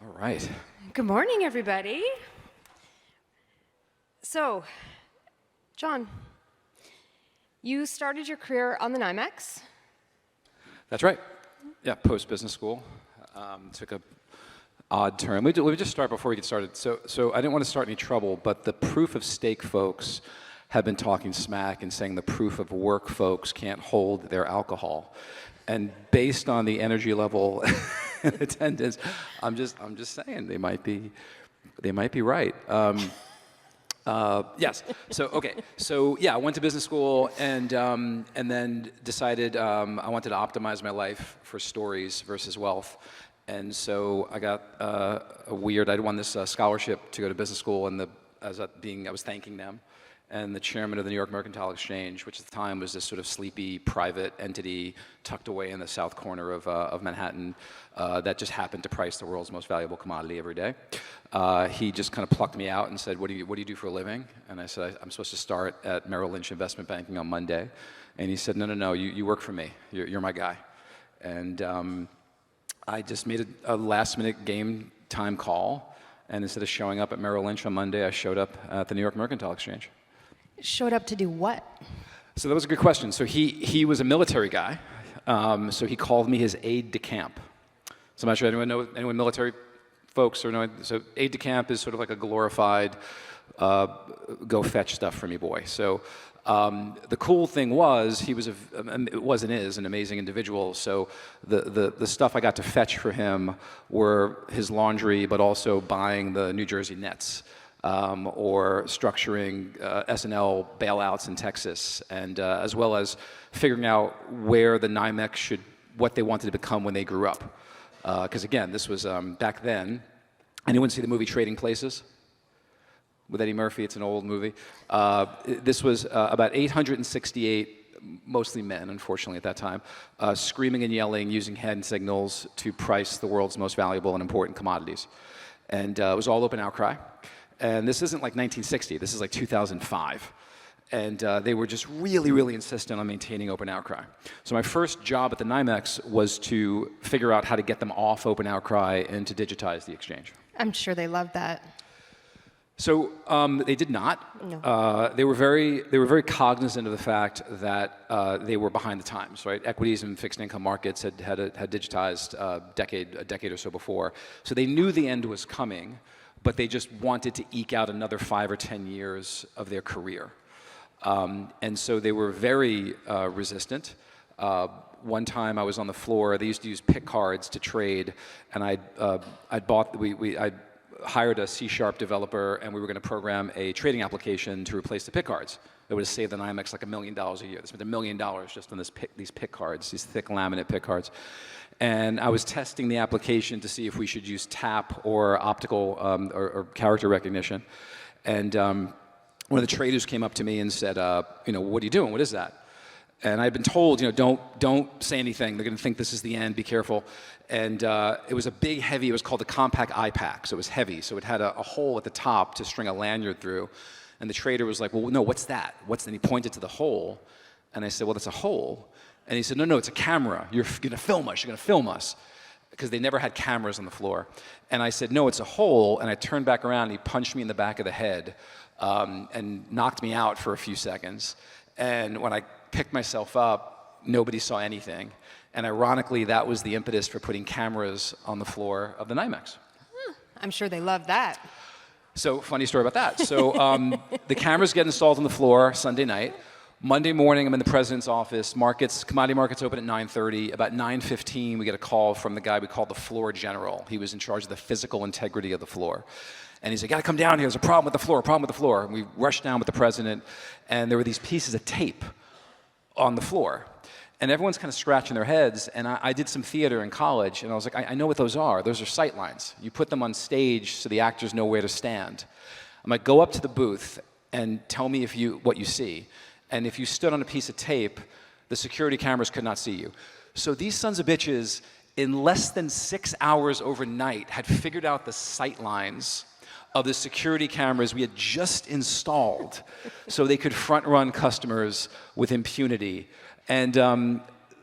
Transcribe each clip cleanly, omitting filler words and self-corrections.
All right. Good morning, everybody. So, John, you started your career on the NYMEX. That's right. Yeah, post-business school. Took a odd turn. Let me just start before we get started. So I didn't want to start any trouble, but the proof of stake folks have been talking smack and saying the proof of work folks can't hold their alcohol. And based on the energy level and attendance, I'm just saying they might be right. Yes. So okay. So yeah, I went to business school and then decided I wanted to optimize my life for stories versus wealth. And so I got I won this scholarship to go to business school, and I was thanking them. And the chairman of the New York Mercantile Exchange, which at the time was this sort of sleepy private entity tucked away in the south corner of Manhattan that just happened to price the world's most valuable commodity every day. He just kind of plucked me out and said, what do you do for a living? And I said, I'm supposed to start at Merrill Lynch Investment Banking on Monday. And he said, no, you work for me. You're my guy. And I just made a last-minute game time call. And instead of showing up at Merrill Lynch on Monday, I showed up at the New York Mercantile Exchange. Showed up to do what? So that was a good question. So he was a military guy. So he called me his aide de camp. So I'm not sure anyone military folks or know. So aide de camp is sort of like a glorified go fetch stuff for me boy. So the cool thing was he was is an amazing individual. So the stuff I got to fetch for him were his laundry, but also buying the New Jersey Nets. Or structuring S&L bailouts in Texas, and as well as figuring out where the NYMEX what they wanted to become when they grew up. Because again, this was back then. Anyone see the movie Trading Places? With Eddie Murphy, it's an old movie. This was about 868, mostly men, unfortunately, at that time, screaming and yelling, using hand signals to price the world's most valuable and important commodities. And it was all open outcry. And this isn't like 1960, this is like 2005. And they were just really, really insistent on maintaining open outcry. So my first job at the NYMEX was to figure out how to get them off open outcry and to digitize the exchange. I'm sure they loved that. So they did not. No. They were very cognizant of the fact that they were behind the times, right? Equities and fixed income markets had digitized a decade or so before. So they knew the end was coming, but they just wanted to eke out another 5 or 10 years of their career. And so they were very resistant. One time I was on the floor, they used to use pick cards to trade, and I hired a C# developer, and we were going to program a trading application to replace the pick cards. It would have saved the NYMEX like $1 million a year. They spent $1 million just on these pick cards, these thick laminate pick cards. And I was testing the application to see if we should use tap or optical or character recognition. And one of the traders came up to me and said, what are you doing? What is that? And I'd been told, don't say anything. They're going to think this is the end. Be careful. And it was a big, heavy. It was called the compact iPack. So it was heavy. So it had a hole at the top to string a lanyard through. And the trader was like, well, no, what's that? And he pointed to the hole. And I said, well, that's a hole. And he said, no, it's a camera. You're going to film us. You're going to film us. Because they never had cameras on the floor. And I said, no, it's a hole. And I turned back around, and he punched me in the back of the head and knocked me out for a few seconds. And when I picked myself up, nobody saw anything. And ironically, that was the impetus for putting cameras on the floor of the NYMEX. I'm sure they loved that. So, funny story about that. So, the cameras get installed on the floor Sunday night. Monday morning, I'm in the president's office. Commodity markets open at 9:30. About 9:15, we get a call from the guy we called the floor general. He was in charge of the physical integrity of the floor. And he said, gotta come down here. There's a problem with the floor. And we rushed down with the president, and there were these pieces of tape on the floor. And everyone's kind of scratching their heads. And I did some theater in college, and I was like, I know what those are. Those are sight lines. You put them on stage so the actors know where to stand. I'm like, go up to the booth and tell me what you see. And if you stood on a piece of tape, the security cameras could not see you. So these sons of bitches, in less than 6 hours overnight, had figured out the sight lines of the security cameras we had just installed so they could front-run customers with impunity. And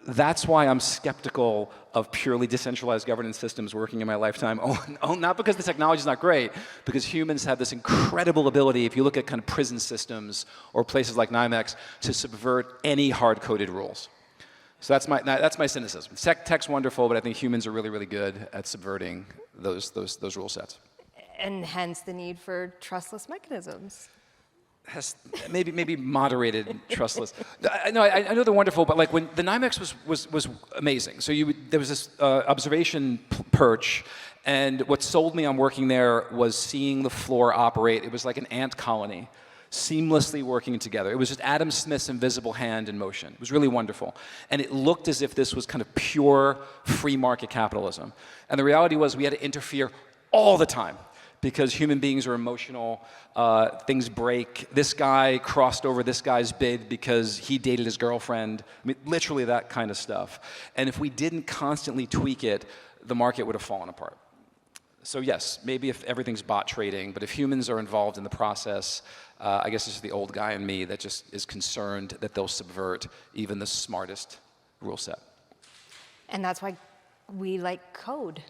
that's why I'm skeptical of purely decentralized governance systems working in my lifetime. Not because the technology is not great, because humans have this incredible ability, if you look at kind of prison systems or places like NYMEX, to subvert any hard-coded rules. So that's my cynicism. Tech's wonderful, but I think humans are really, really good at subverting those rule sets. And hence the need for trustless mechanisms. Maybe moderated trustless. I know they're wonderful, but like when the NYMEX was amazing. So there was this observation perch, and what sold me on working there was seeing the floor operate. It was like an ant colony, seamlessly working together. It was just Adam Smith's invisible hand in motion. It was really wonderful. And it looked as if this was kind of pure free market capitalism. And the reality was we had to interfere all the time, because human beings are emotional, things break. This guy crossed over this guy's bid because he dated his girlfriend. I mean, literally that kind of stuff. And if we didn't constantly tweak it, the market would have fallen apart. So yes, maybe if everything's bot trading, but if humans are involved in the process, I guess this is the old guy in me that just is concerned that they'll subvert even the smartest rule set. And that's why we like code.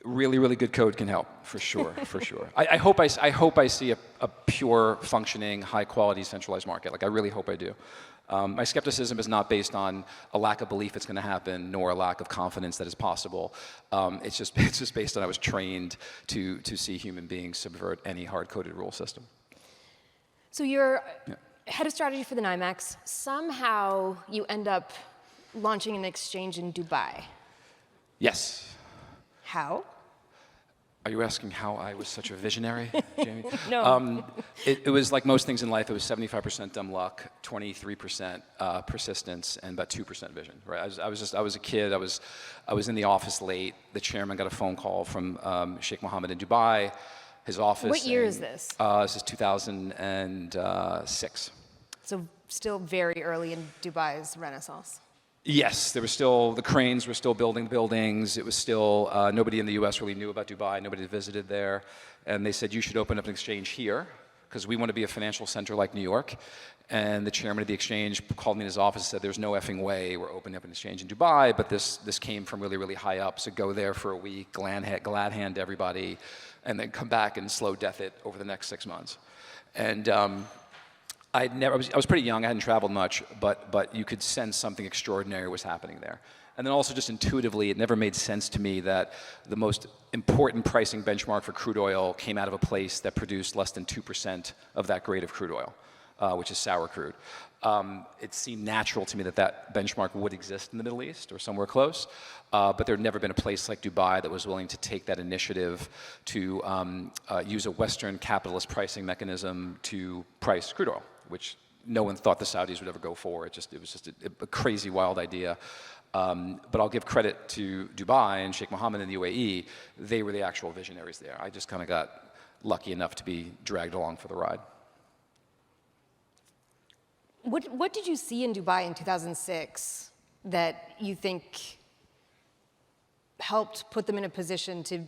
Really, really good code can help, for sure, for sure. I hope I see a pure, functioning, high-quality, centralized market. Like, I really hope I do. My skepticism is not based on a lack of belief it's going to happen, nor a lack of confidence that it's possible. It's just based on I was trained to see human beings subvert any hard-coded rule system. So you're head of strategy for the NYMEX. Somehow you end up launching an exchange in Dubai. Yes. How? Are you asking how I was such a visionary, Jamie? No. It was like most things in life. It was 75% dumb luck, 23% persistence, and about 2% vision. Right? I was a kid. I was in the office late. The chairman got a phone call from Sheikh Mohammed in Dubai. His office. What year is this? This is 2006. So still very early in Dubai's renaissance. Yes, there was still, the cranes were still building buildings. It was still, nobody in the US really knew about Dubai. Nobody visited there. And they said, you should open up an exchange here, because we want to be a financial center like New York. And the chairman of the exchange called me in his office and said, there's no effing way we're opening up an exchange in Dubai, but this came from really, really high up. So go there for a week, glad hand everybody, and then come back and slow death it over the next 6 months. And I was pretty young, I hadn't traveled much, but you could sense something extraordinary was happening there. And then also just intuitively, it never made sense to me that the most important pricing benchmark for crude oil came out of a place that produced less than 2% of that grade of crude oil, which is sour crude. It seemed natural to me that that benchmark would exist in the Middle East or somewhere close, but there had never been a place like Dubai that was willing to take that initiative to use a Western capitalist pricing mechanism to price crude oil, which no one thought the Saudis would ever go for. It was just a crazy, wild idea. But I'll give credit to Dubai and Sheikh Mohammed in the UAE. They were the actual visionaries there. I just kind of got lucky enough to be dragged along for the ride. What did you see in Dubai in 2006 that you think helped put them in a position to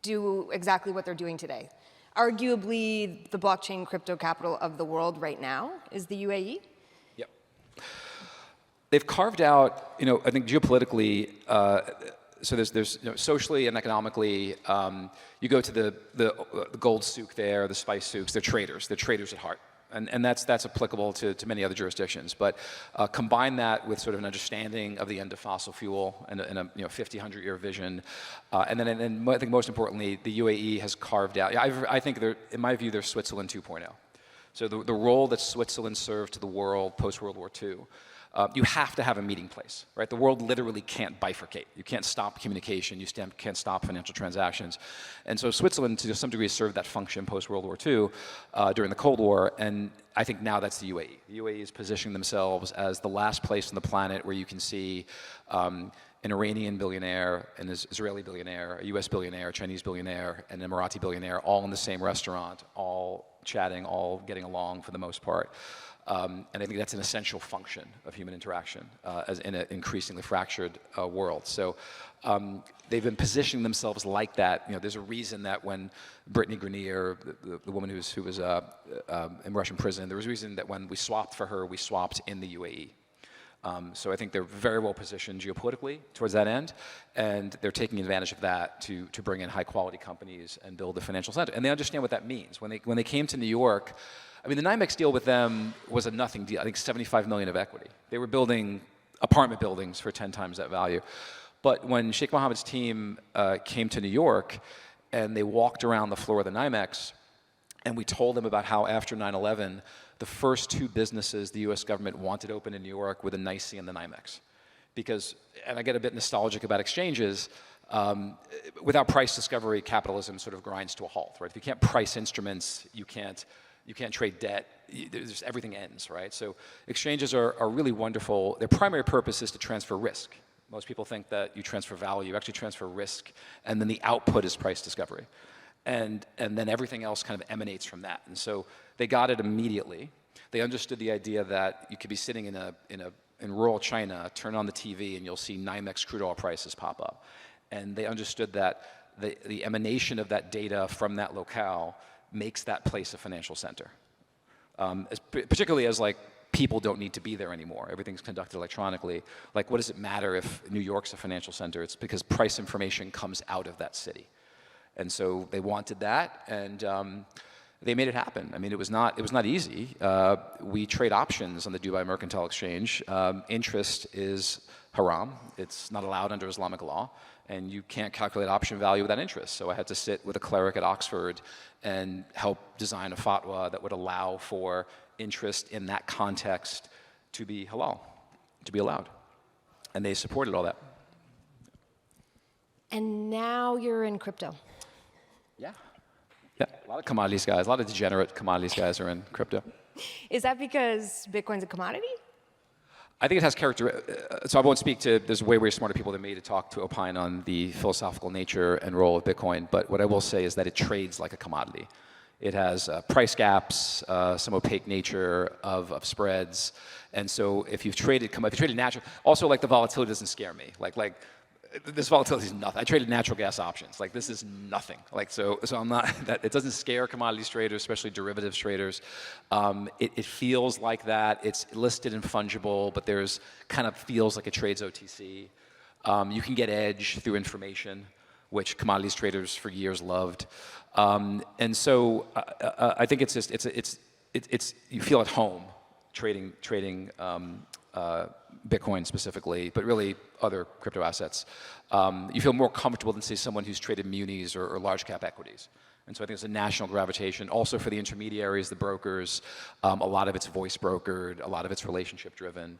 do exactly what they're doing today? Arguably, the blockchain crypto capital of the world right now is the UAE? Yep. They've carved out, I think geopolitically, so there's socially and economically, you go to the gold souk there, the spice souks, they're traders at heart. And that's applicable to many other jurisdictions. But combine that with sort of an understanding of the end of fossil fuel and a 50, 100-year vision. And then I think most importantly, the UAE has carved out, I think in my view, they're Switzerland 2.0. So the role that Switzerland served to the world post-World War II, you have to have a meeting place, right? The world literally can't bifurcate. You can't stop communication. You can't stop financial transactions. And so Switzerland, to some degree, served that function post-World War II during the Cold War, and I think now that's the UAE. The UAE is positioning themselves as the last place on the planet where you can see an Iranian billionaire, an Israeli billionaire, a US billionaire, a Chinese billionaire, and an Emirati billionaire all in the same restaurant, all chatting, all getting along for the most part. And I think that's an essential function of human interaction as in an increasingly fractured world. So they've been positioning themselves like that. There's a reason that when Brittany Grenier, the woman who was in Russian prison, there was a reason that when we swapped for her, we swapped in the UAE. So I think they're very well positioned geopolitically towards that end, and they're taking advantage of that to bring in high quality companies and build a financial center. And they understand what that means. When they came to New York, I mean, the NYMEX deal with them was a nothing deal. I think 75 million of equity. They were building apartment buildings for 10 times that value. But when Sheikh Mohammed's team came to New York and they walked around the floor of the NYMEX, and we told them about how after 9/11, the first two businesses the US government wanted open in New York were the NYSE and the NYMEX. Because, and I get a bit nostalgic about exchanges, without price discovery, capitalism sort of grinds to a halt, right? If you can't price instruments, you can't trade debt, everything ends, right? So exchanges are really wonderful. Their primary purpose is to transfer risk. Most people think that you transfer value, you actually transfer risk, and then the output is price discovery. And then everything else kind of emanates from that. And so they got it immediately. They understood the idea that you could be sitting in rural China, turn on the TV, and you'll see NYMEX crude oil prices pop up. And they understood that the emanation of that data from that locale makes that place a financial center. Particularly as like people don't need to be there anymore. Everything's conducted electronically. Like, what does it matter if New York's a financial center? It's because price information comes out of that city. And so they wanted that, and they made it happen. I mean, it was not easy. We trade options on the Dubai Mercantile Exchange. Interest is haram. It's not allowed under Islamic law, and you can't calculate option value without interest. So I had to sit with a cleric at Oxford and help design a fatwa that would allow for interest in that context to be halal, to be allowed. And they supported all that. And now you're in crypto. Yeah. Yeah, a lot of commodities guys, a lot of degenerate commodities guys are in crypto. Is that because Bitcoin's a commodity? I think it has character. So I won't speak to, there's way smarter people than me to opine on the philosophical nature and role of Bitcoin, but what I will say is that it trades like a commodity. It has price gaps, some opaque nature of spreads, and so if you've traded natural, also like the volatility doesn't scare me. Like this volatility is nothing. I traded natural gas options. Like, this is nothing. Like, so I'm not, it doesn't scare commodities traders, especially derivatives traders. It feels like that. It's listed and fungible, but there's kind of feels like it trades OTC. You can get edge through information, which commodities traders for years loved. And so I think it's just, you feel at home trading Bitcoin specifically, but really other crypto assets. You feel more comfortable than, say, someone who's traded munis or large cap equities. And so I think there's a national gravitation. Also for the intermediaries, the brokers, a lot of it's voice brokered, a lot of it's relationship driven.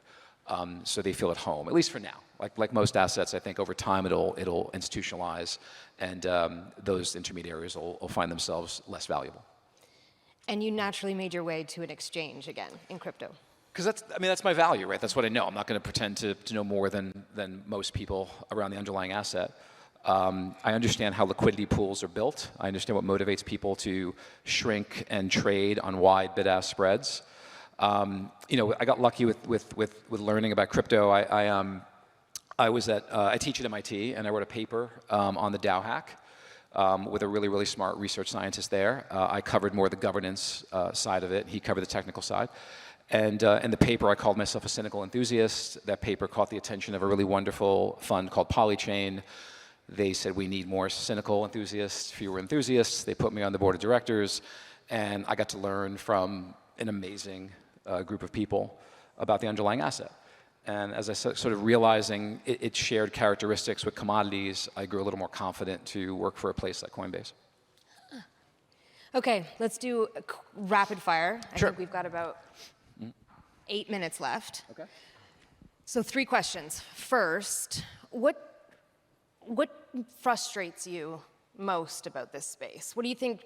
So they feel at home, at least for now. Like most assets, I think over time it'll institutionalize, and those intermediaries will find themselves less valuable. And you naturally made your way to an exchange again in crypto. Because that's my value, right? That's what I know. I'm not going to pretend to know more than most people around the underlying asset. I understand how liquidity pools are built. I understand what motivates people to shrink and trade on wide bid-ask spreads. I got lucky with learning about crypto. I teach at MIT, and I wrote a paper on the DAO hack with a really smart research scientist there. I covered more the governance side of it. He covered the technical side. And in the paper, I called myself a cynical enthusiast. That paper caught the attention of a really wonderful fund called Polychain. They said, we need more cynical enthusiasts, fewer enthusiasts. They put me on the board of directors, and I got to learn from an amazing group of people about the underlying asset. And as I sort of realizing it shared characteristics with commodities, I grew a little more confident to work for a place like Coinbase. Okay, let's do a rapid fire. Sure. I think we've got about 8 minutes left. Okay. So 3 questions. First, what frustrates you most about this space? What do you think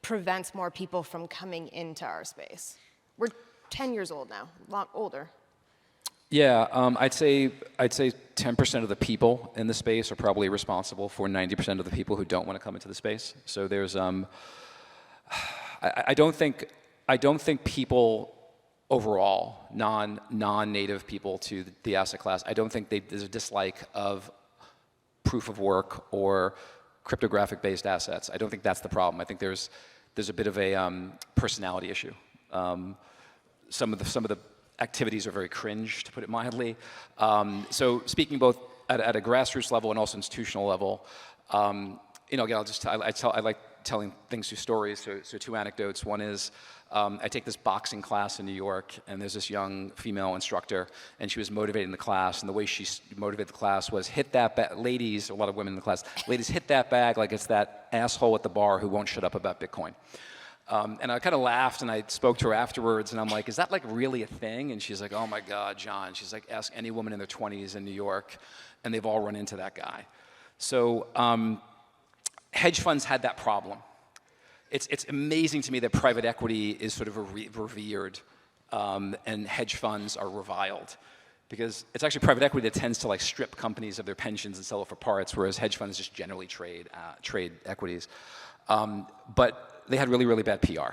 prevents more people from coming into our space? We're 10 years old now, a lot older. Yeah, I'd say 10% of the people in the space are probably responsible for 90% of the people who don't want to come into the space. So there's I don't think people overall, non-native people to the asset class, I don't think there's a dislike of proof of work or cryptographic-based assets. I don't think that's the problem. I think there's a bit of a personality issue. Some of the activities are very cringe, to put it mildly. So speaking both at a grassroots level and also institutional level, you know, again, I like telling things through stories. So 2 anecdotes. One is I take this boxing class in New York, and there's this young female instructor, and she was motivating the class, and the way she motivated the class was hit that bag. Ladies, a lot of women in the class, ladies, hit that bag like it's that asshole at the bar who won't shut up about Bitcoin. And I kind of laughed, and I spoke to her afterwards, and I'm like, is that like really a thing? And she's like, oh my God, John. She's like, ask any woman in their 20s in New York, and they've all run into that guy. So hedge funds had that problem. It's amazing to me that private equity is sort of revered and hedge funds are reviled, because it's actually private equity that tends to like strip companies of their pensions and sell it for parts, whereas hedge funds just generally trade equities. But they had really, really bad PR,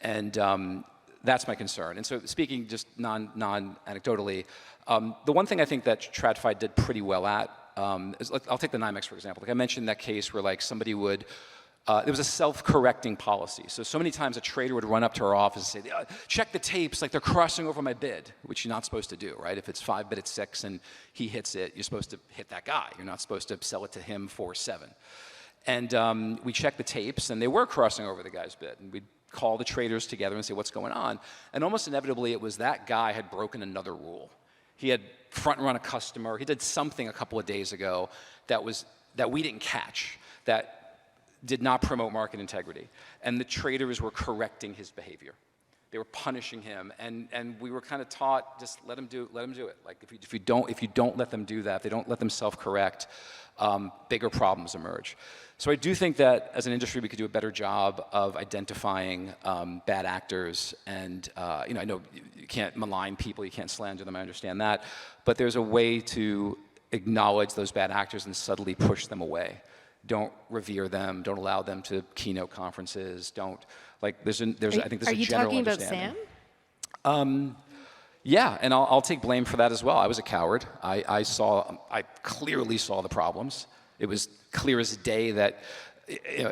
and that's my concern. And so speaking just non-anecdotally, the one thing I think that TradFi did pretty well at is, like, I'll take the NYMEX for example. Like I mentioned that case where like somebody would, there was a self-correcting policy. So many times a trader would run up to our office and say, check the tapes, like they're crossing over my bid, which you're not supposed to do, right? If it's 5 bid at 6 and he hits it, you're supposed to hit that guy. You're not supposed to sell it to him for 7. And we checked the tapes, and they were crossing over the guy's bid. And we'd call the traders together and say, what's going on? And almost inevitably, it was that guy had broken another rule. He had front-run a customer. He did something a couple of days ago that we didn't catch, that did not promote market integrity. And the traders were correcting his behavior. They were punishing him, and we were kind of taught, just let him do it. Like if you don't let them do that, if they don't let them self-correct, bigger problems emerge. So I do think that as an industry we could do a better job of identifying bad actors, and you know, I know you can't malign people, you can't slander them, I understand that, but there's a way to acknowledge those bad actors and subtly push them away. Don't revere them. Don't allow them to keynote conferences. Don't, like, I think there's a general understanding. Are you talking about Sam? Yeah, and I'll take blame for that as well. I was a coward. I clearly saw the problems. It was clear as day that, you know,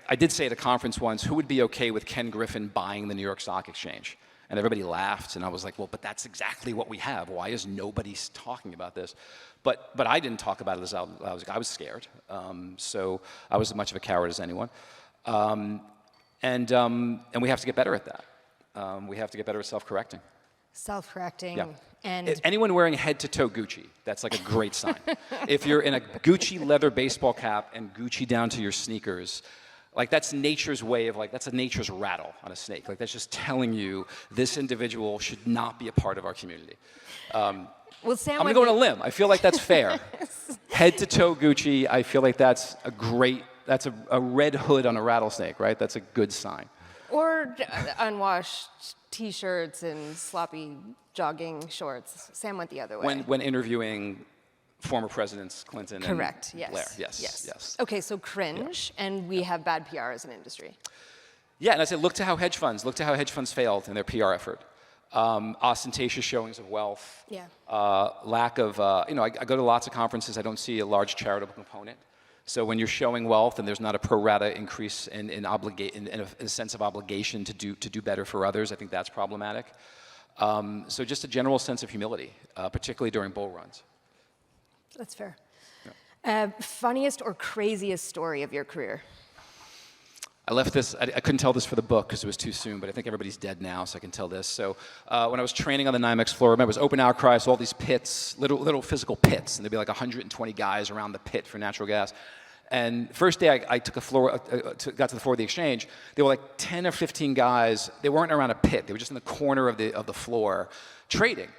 I did say at a conference once, who would be okay with Ken Griffin buying the New York Stock Exchange? And everybody laughed, and I was like, well, but that's exactly what we have. Why is nobody talking about this? But I didn't talk about it as loud. I was scared. So I was as much of a coward as anyone. And we have to get better at that. We have to get better at self-correcting. Self-correcting. Yeah. And anyone wearing head-to-toe Gucci, that's like a great sign. If you're in a Gucci leather baseball cap and Gucci down to your sneakers, like that's nature's way of, like, that's a nature's rattle on a snake. Like that's just telling you this individual should not be a part of our community. Well, Sam, I'm gonna go on a limb. I feel like that's fair. Head to toe Gucci, I feel like that's a great, that's a red hood on a rattlesnake, right? That's a good sign. Or unwashed t-shirts and sloppy jogging shorts. Sam went the other way. When interviewing former presidents Clinton and Blair. Yes. Okay, so cringe, and we have bad PR as an industry. Yeah, and I said, look to how hedge funds failed in their PR effort. Ostentatious showings of wealth. Yeah. Lack of, you know, I go to lots of conferences, I don't see a large charitable component. So when you're showing wealth and there's not a pro rata increase in a sense of obligation to do better for others, I think that's problematic. So just a general sense of humility, particularly during bull runs. That's fair. Yeah. Funniest or craziest story of your career? I left this, I couldn't tell this for the book because it was too soon, but I think everybody's dead now, so I can tell this. So when I was training on the NYMEX floor, remember, it was open outcry, so all these pits, little physical pits, and there'd be like 120 guys around the pit for natural gas. And first day I took a floor, got to the floor of the exchange, there were like 10 or 15 guys, they weren't around a pit, they were just in the corner of the floor trading.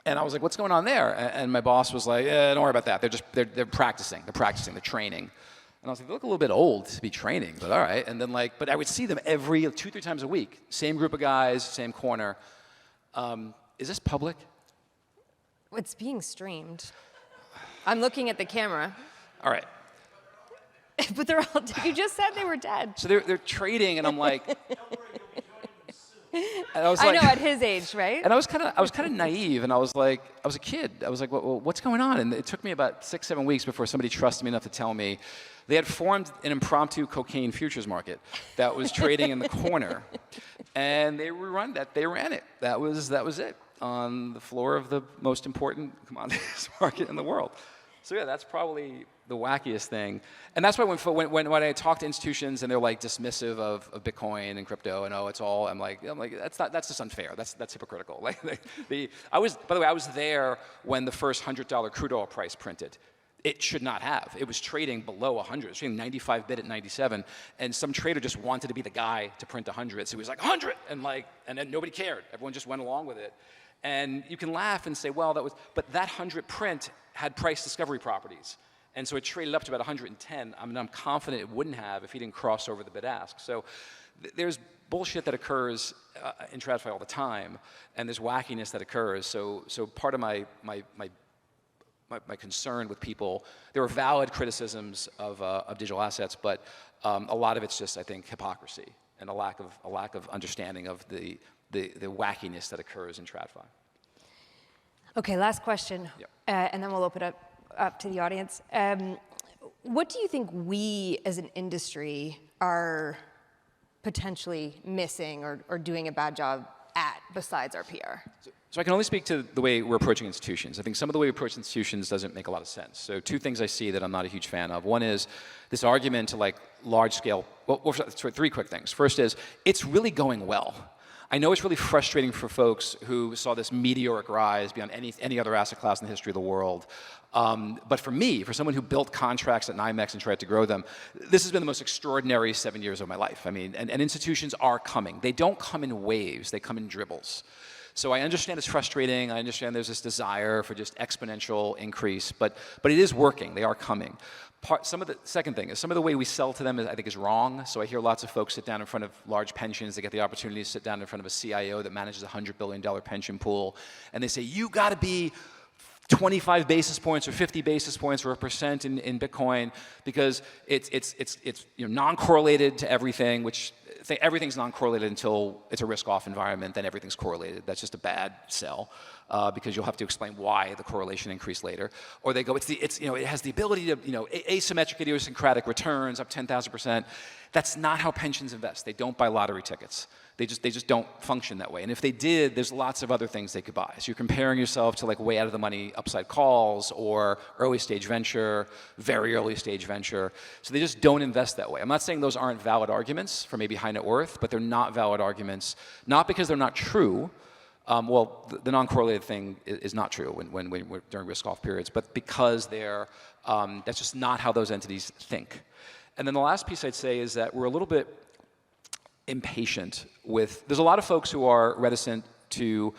And I was like, what's going on there? And my boss was like, don't worry about that, they're practicing, they're training. And I was like, they look a little bit old to be training, but all right. And then but I would see them every 2-3 times a week. Same group of guys, same corner. Is this public? It's being streamed. I'm looking at the camera. All right. But they're all, you just said they were dead. So they're trading, and I'm like, and I know, at his age, right? And I was kind of naive, and I was like, I was a kid. I was like, well, what's going on? And it took me about 6-7 weeks before somebody trusted me enough to tell me they had formed an impromptu cocaine futures market that was trading in the corner, and they ran it. That was it. on the floor of the most important commodities market in the world. So yeah, that's probably the wackiest thing. And that's why when I talk to institutions and they're like dismissive of Bitcoin and crypto and oh, it's all, I'm like that's just unfair. That's hypocritical. Like by the way, I was there when the first $100 crude oil price printed. It should not have. It was trading below 100. It was trading 95 bid at 97, and some trader just wanted to be the guy to print 100. So he was like 100, and then nobody cared. Everyone just went along with it. And you can laugh and say, well, but that 100 print had price discovery properties. And so it traded up to about 110. I mean, I'm confident it wouldn't have if he didn't cross over the bid-ask. So there's bullshit that occurs in TradFi all the time, and there's wackiness that occurs. So part of my concern with people, there are valid criticisms of digital assets, but a lot of it's just, I think, hypocrisy and a lack of understanding of the wackiness that occurs in TradFi. Okay, last question, Yep. And then we'll open it up to the audience. What do you think we as an industry are potentially missing or doing a bad job at besides our PR? So I can only speak to the way we're approaching institutions. I think some of the way we approach institutions doesn't make a lot of sense. So two things I see that I'm not a huge fan of. One is this argument to like large scale, well, three quick things. First is, it's really going well. I know it's really frustrating for folks who saw this meteoric rise beyond any other asset class in the history of the world. But for me, for someone who built contracts at NYMEX and tried to grow them, this has been the most extraordinary 7 years of my life. I mean, and institutions are coming. They don't come in waves, they come in dribbles. So I understand it's frustrating. I understand there's this desire for just exponential increase, but it is working. They are coming. Second thing is some of the way we sell to them I think is wrong. So I hear lots of folks sit down in front of large pensions. They get the opportunity to sit down in front of a CIO that manages a $100 billion pension pool, and they say, you got to be 25 basis points or 50 basis points or 1% in Bitcoin because it's non-correlated to everything, which everything's non-correlated until it's a risk-off environment, then everything's correlated. That's just a bad sell because you'll have to explain why the correlation increased later. Or they go, it has the ability to, asymmetric idiosyncratic returns up 10,000%. That's not how pensions invest. They don't buy lottery tickets. They just don't function that way. And if they did, there's lots of other things they could buy. So you're comparing yourself to like way out of the money upside calls or early stage venture, very early stage venture. So they just don't invest that way. I'm not saying those aren't valid arguments for maybe high net worth, but they're not valid arguments, not because they're not true. The non-correlated thing is not true when we're during risk-off periods, but because that's just not how those entities think. And then the last piece I'd say is that we're a little bit impatient with, there's a lot of folks who are reticent to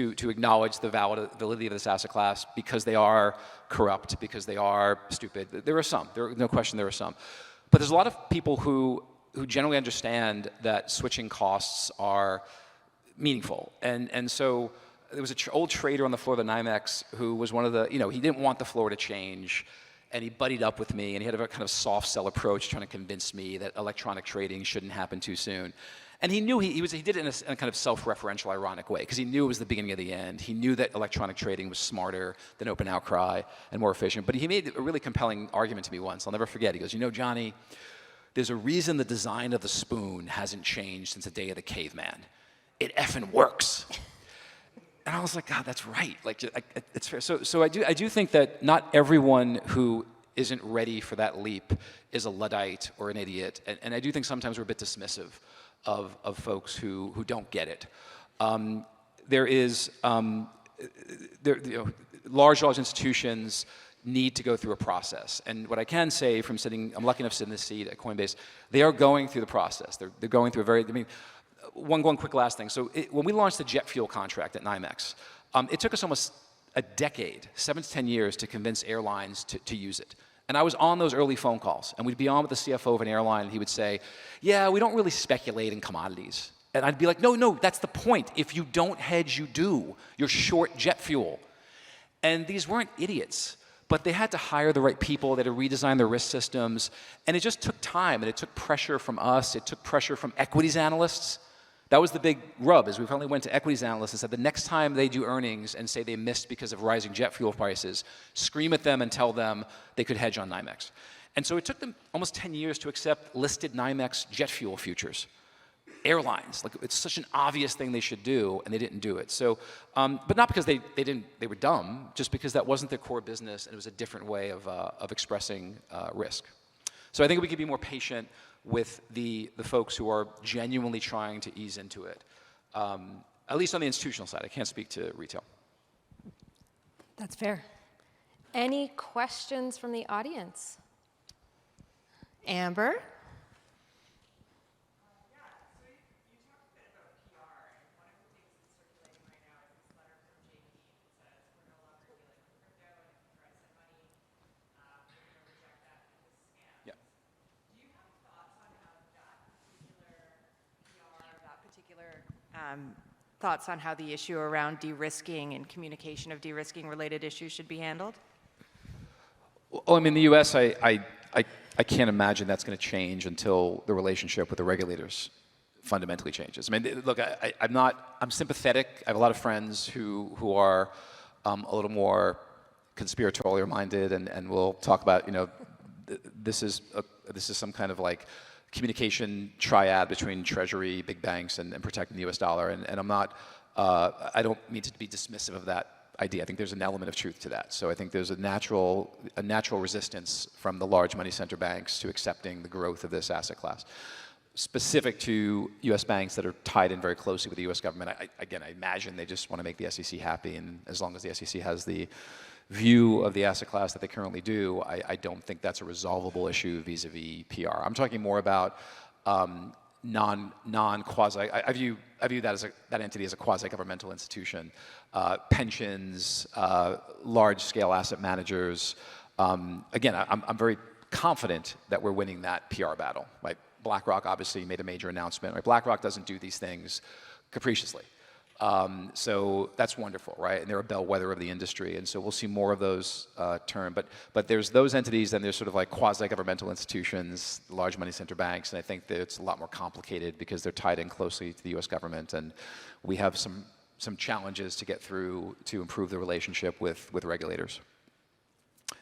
acknowledge the validity of this asset class because they are corrupt, because they are stupid. There are some, no question there are some. But there's a lot of people who generally understand that switching costs are meaningful. And so there was an old trader on the floor of the NYMEX who was one of the, he didn't want the floor to change. And he buddied up with me, and he had a kind of soft sell approach, trying to convince me that electronic trading shouldn't happen too soon. And he knew he did it in a kind of self-referential, ironic way, because he knew it was the beginning of the end. He knew that electronic trading was smarter than open outcry and more efficient. But he made a really compelling argument to me once. I'll never forget. He goes, Johnny, there's a reason the design of the spoon hasn't changed since the day of the caveman. It effing works. And I was like, God, that's right. Like, it's fair. So I do think that not everyone who isn't ready for that leap is a Luddite or an idiot. And I do think sometimes we're a bit dismissive of folks who don't get it. Large institutions need to go through a process. And what I can say from I'm lucky enough to sit in this seat at Coinbase, they are going through the process. They're going through one quick last thing. So when we launched the jet fuel contract at NYMEX, it took us almost a decade, 7 to 10 years, to convince airlines to use it. And I was on those early phone calls, and we'd be on with the CFO of an airline, and he would say, yeah, we don't really speculate in commodities. And I'd be like, no, that's the point. If you don't hedge, you do. You're short jet fuel. And these weren't idiots, but they had to hire the right people. They had to redesign their risk systems. And it just took time, and it took pressure from us. It took pressure from equities analysts. That was the big rub, is we finally went to equities analysts and said the next time they do earnings and say they missed because of rising jet fuel prices, scream at them and tell them they could hedge on NYMEX. And so it took them almost 10 years to accept listed NYMEX jet fuel futures. airlines. Like, it's such an obvious thing they should do, and they didn't do it. So, but not because they were dumb, just because that wasn't their core business, and it was a different way of expressing risk. So I think we could be more patient with the folks who are genuinely trying to ease into it, at least on the institutional side. I can't speak to retail. That's fair. Any questions from the audience? Amber? Thoughts on how the issue around de-risking and communication of de-risking related issues should be handled? Well, I mean, in the U.S., I can't imagine that's going to change until the relationship with the regulators fundamentally changes. I mean, look, I'm sympathetic. I have a lot of friends who are a little more conspiratorial minded, and we'll talk about, you know, this is some kind of like communication triad between Treasury, big banks, and protecting the U.S. dollar. And I'm not, I don't mean to be dismissive of that idea. I think there's an element of truth to that. So I think there's a natural resistance from the large money center banks to accepting the growth of this asset class. Specific to U.S. banks that are tied in very closely with the U.S. government, I imagine they just want to make the SEC happy, and as long as the SEC has the view of the asset class that they currently do, I don't think that's a resolvable issue vis-a-vis PR. I'm talking more about non-quasi. I view that entity as a quasi-governmental institution. Pensions, large-scale asset managers. Again, I'm very confident that we're winning that PR battle. Right? BlackRock obviously made a major announcement. Right? BlackRock doesn't do these things capriciously. So that's wonderful, right? And they're a bellwether of the industry, and so we'll see more of those turn. But there's those entities, and there's sort of like quasi-governmental institutions, large money center banks, and I think that it's a lot more complicated because they're tied in closely to the U.S. government, and we have some challenges to get through to improve the relationship with regulators.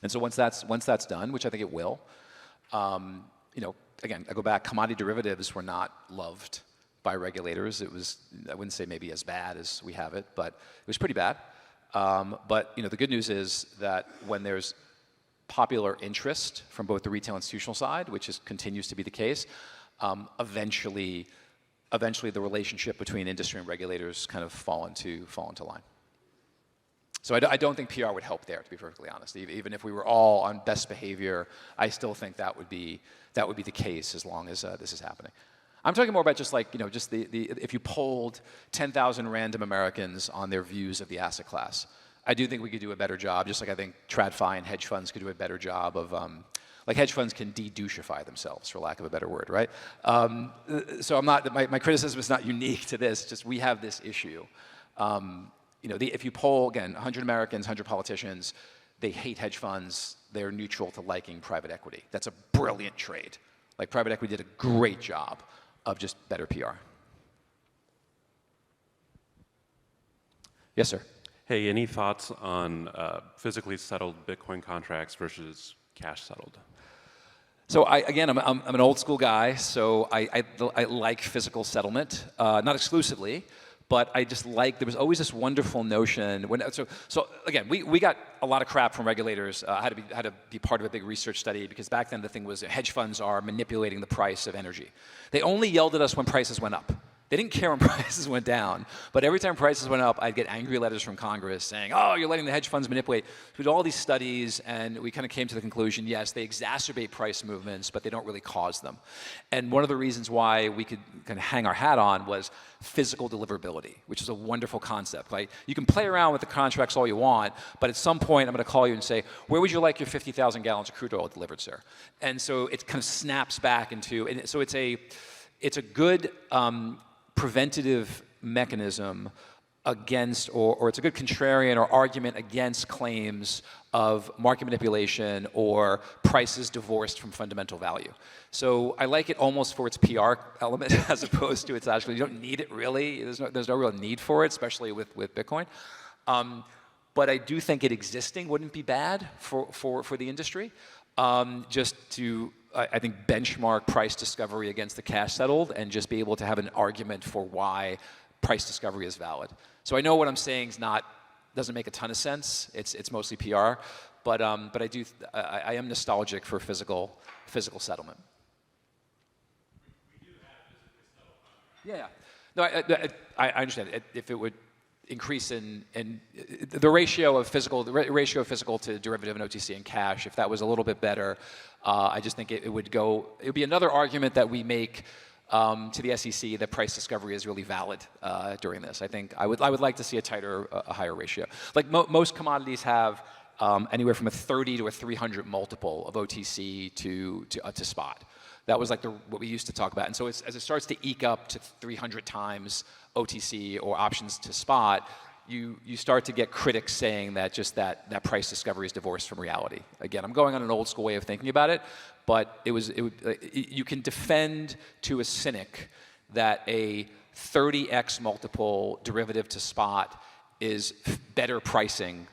And so once that's done, which I think it will, you know, again, I go back, commodity derivatives were not loved by regulators. It was, I wouldn't say maybe as bad as we have it, but it was pretty bad. But you know, the good news is that when there's popular interest from both the retail and institutional side, which continues to be the case, eventually the relationship between industry and regulators kind of fall into line. So I don't think PR would help there, to be perfectly honest. Even if we were all on best behavior, I still think that would be the case as long as this is happening. I'm talking more about just like, you know, just if you polled 10,000 random Americans on their views of the asset class, I do think we could do a better job, just like I think TradFi and hedge funds could do a better job of, like hedge funds can de-douchify themselves, for lack of a better word, right? So I'm not, my criticism is not unique to this, just we have this issue. You know, if you poll, again, 100 Americans, 100 politicians, they hate hedge funds, they're neutral to liking private equity. That's a brilliant trade. Like private equity did a great job of just better PR. Yes, sir. Hey, any thoughts on physically settled Bitcoin contracts versus cash settled? So I'm an old school guy, so I like physical settlement, not exclusively, but I just like, there was always this wonderful notion, so again, we got a lot of crap from regulators. I had to be part of a big research study because back then the thing was hedge funds are manipulating the price of energy. They only yelled at us when prices went up. They didn't care when prices went down, but every time prices went up, I'd get angry letters from Congress saying, oh, you're letting the hedge funds manipulate. We did all these studies, and we kind of came to the conclusion, yes, they exacerbate price movements, but they don't really cause them. And one of the reasons why we could kind of hang our hat on was physical deliverability, which is a wonderful concept. Like, you can play around with the contracts all you want, but at some point, I'm going to call you and say, where would you like your 50,000 gallons of crude oil delivered, sir? And so it kind of snaps back into, and so it's a good preventative mechanism against, or it's a good contrarian or argument against claims of market manipulation or prices divorced from fundamental value. So I like it almost for its PR element as opposed to its actually, you don't need it really. There's no real need for it, especially with Bitcoin. But I do think it existing wouldn't be bad for the industry. Just to I think, benchmark price discovery against the cash settled and just be able to have an argument for why price discovery is valid. So I know what I'm saying doesn't make a ton of sense. It's mostly PR, but I am nostalgic for physical settlement. Yeah. No, I understand. If it would increase in the ratio of physical to derivative and OTC and cash, if that was a little bit better, I just think it would be another argument that we make to the SEC that price discovery is really valid during this. I think I would like to see a higher ratio. Like most commodities have anywhere from a 30 to a 300 multiple of OTC to spot. That was like what we used to talk about. And so as it starts to eke up to 300 times OTC or options to spot, you start to get critics saying that just that price discovery is divorced from reality. Again, I'm going on an old school way of thinking about it, but you can defend to a cynic that a 30x multiple derivative to spot is better pricing,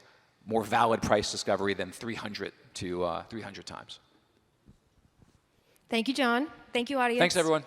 more valid price discovery than 300 to 300 times. Thank you, John. Thank you, audience. Thanks, everyone.